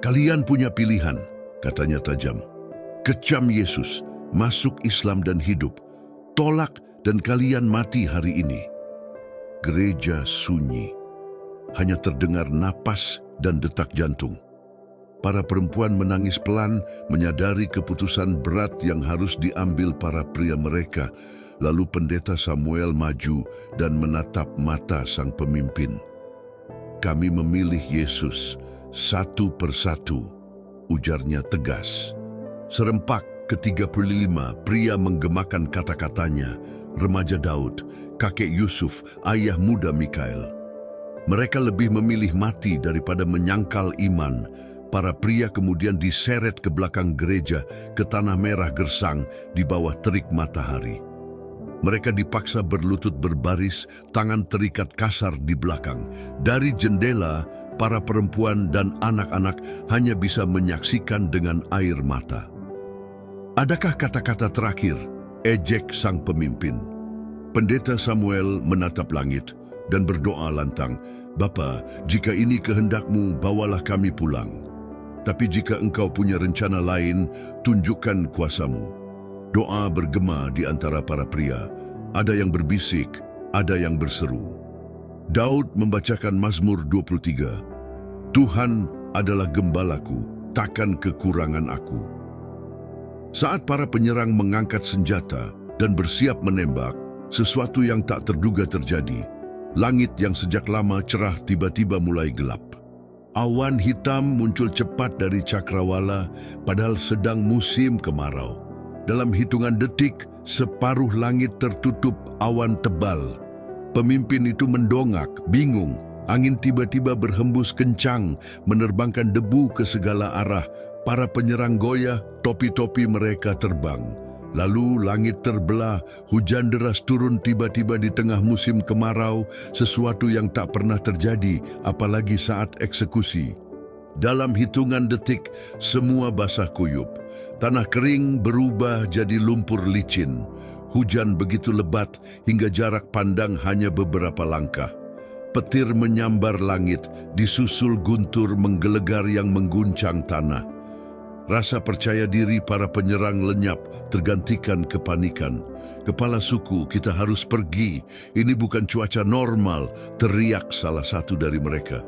Kalian punya pilihan, katanya tajam. Kecam Yesus, masuk Islam dan hidup. Tolak dan kalian mati hari ini. Gereja sunyi. Hanya terdengar napas dan detak jantung. Para perempuan menangis pelan, menyadari keputusan berat yang harus diambil para pria mereka. Lalu pendeta Samuel maju dan menatap mata sang pemimpin. Kami memilih Yesus satu persatu, ujarnya tegas. Serempak ke-35 pria menggemakan kata-katanya, remaja Daud, kakek Yusuf, ayah muda Mikael. Mereka lebih memilih mati daripada menyangkal iman. Para pria kemudian diseret ke belakang gereja, ke tanah merah gersang di bawah terik matahari. Mereka dipaksa berlutut berbaris, tangan terikat kasar di belakang. Dari jendela, para perempuan dan anak-anak hanya bisa menyaksikan dengan air mata. Adakah kata-kata terakhir? Ejek sang pemimpin. Pendeta Samuel menatap langit dan berdoa lantang, Bapa, jika ini kehendakmu, bawalah kami pulang. Tapi jika engkau punya rencana lain, tunjukkan kuasamu. Doa bergema di antara para pria. Ada yang berbisik, ada yang berseru. Daud membacakan Mazmur 23. Tuhan adalah gembalaku, takkan kekurangan aku. Saat para penyerang mengangkat senjata dan bersiap menembak, sesuatu yang tak terduga terjadi. Langit yang sejak lama cerah tiba-tiba mulai gelap. Awan hitam muncul cepat dari cakrawala, padahal sedang musim kemarau. Dalam hitungan detik, separuh langit tertutup awan tebal. Pemimpin itu mendongak, bingung. Angin tiba-tiba berhembus kencang, menerbangkan debu ke segala arah. Para penyerang goyah, topi-topi mereka terbang. Lalu langit terbelah, hujan deras turun tiba-tiba di tengah musim kemarau, sesuatu yang tak pernah terjadi, apalagi saat eksekusi. Dalam hitungan detik, semua basah kuyup. Tanah kering berubah jadi lumpur licin. Hujan begitu lebat hingga jarak pandang hanya beberapa langkah. Petir menyambar langit, disusul guntur menggelegar yang mengguncang tanah. Rasa percaya diri para penyerang lenyap, tergantikan kepanikan. Kepala suku, kita harus pergi. Ini bukan cuaca normal, teriak salah satu dari mereka.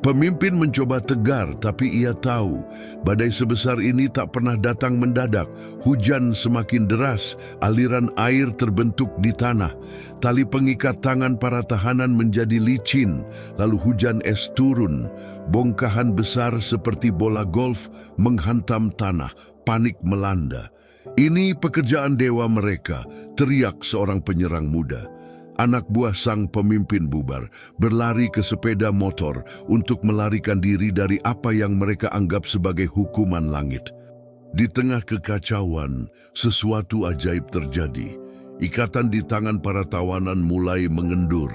Pemimpin mencoba tegar, tapi ia tahu badai sebesar ini tak pernah datang mendadak. Hujan semakin deras, aliran air terbentuk di tanah. Tali pengikat tangan para tahanan menjadi licin, lalu hujan es turun. Bongkahan besar seperti bola golf menghantam tanah, panik melanda. Ini pekerjaan dewa mereka, teriak seorang penyerang muda. Anak buah sang pemimpin bubar, berlari ke sepeda motor untuk melarikan diri dari apa yang mereka anggap sebagai hukuman langit. Di tengah kekacauan, sesuatu ajaib terjadi. Ikatan di tangan para tawanan mulai mengendur.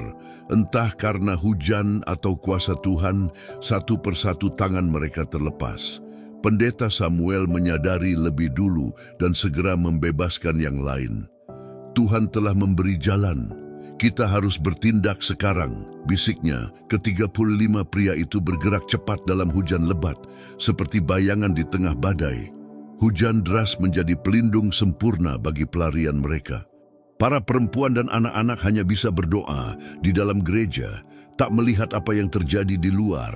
Entah karena hujan atau kuasa Tuhan, satu persatu tangan mereka terlepas. Pendeta Samuel menyadari lebih dulu dan segera membebaskan yang lain. Tuhan telah memberi jalan. Kita harus bertindak sekarang, bisiknya. Ke-35 pria itu bergerak cepat dalam hujan lebat, seperti bayangan di tengah badai. Hujan deras menjadi pelindung sempurna bagi pelarian mereka. Para perempuan dan anak-anak hanya bisa berdoa di dalam gereja, tak melihat apa yang terjadi di luar.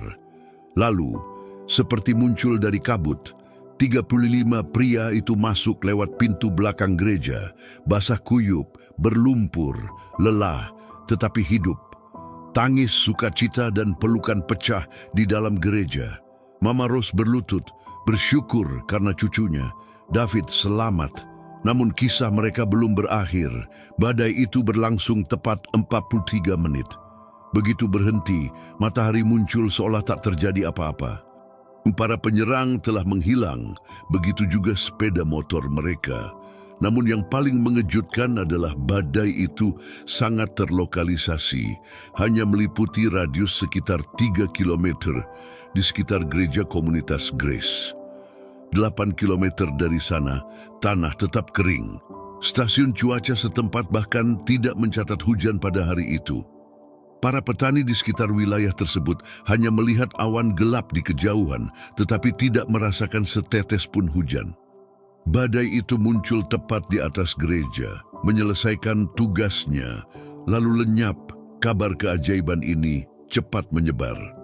Lalu, seperti muncul dari kabut, 35 pria itu masuk lewat pintu belakang gereja, basah kuyup, berlumpur, lelah, tetapi hidup. Tangis, sukacita, dan pelukan pecah di dalam gereja. Mama Rose berlutut, bersyukur karena cucunya, David, selamat. Namun kisah mereka belum berakhir. Badai itu berlangsung tepat 43 menit. Begitu berhenti, matahari muncul seolah tak terjadi apa-apa. Para penyerang telah menghilang, begitu juga sepeda motor mereka. Namun yang paling mengejutkan adalah badai itu sangat terlokalisasi, hanya meliputi radius sekitar 3 km di sekitar gereja komunitas Grace. 8 km dari sana, tanah tetap kering. Stasiun cuaca setempat bahkan tidak mencatat hujan pada hari itu. Para petani di sekitar wilayah tersebut hanya melihat awan gelap di kejauhan, tetapi tidak merasakan setetes pun hujan. Badai itu muncul tepat di atas gereja, menyelesaikan tugasnya, lalu lenyap. Kabar keajaiban ini cepat menyebar.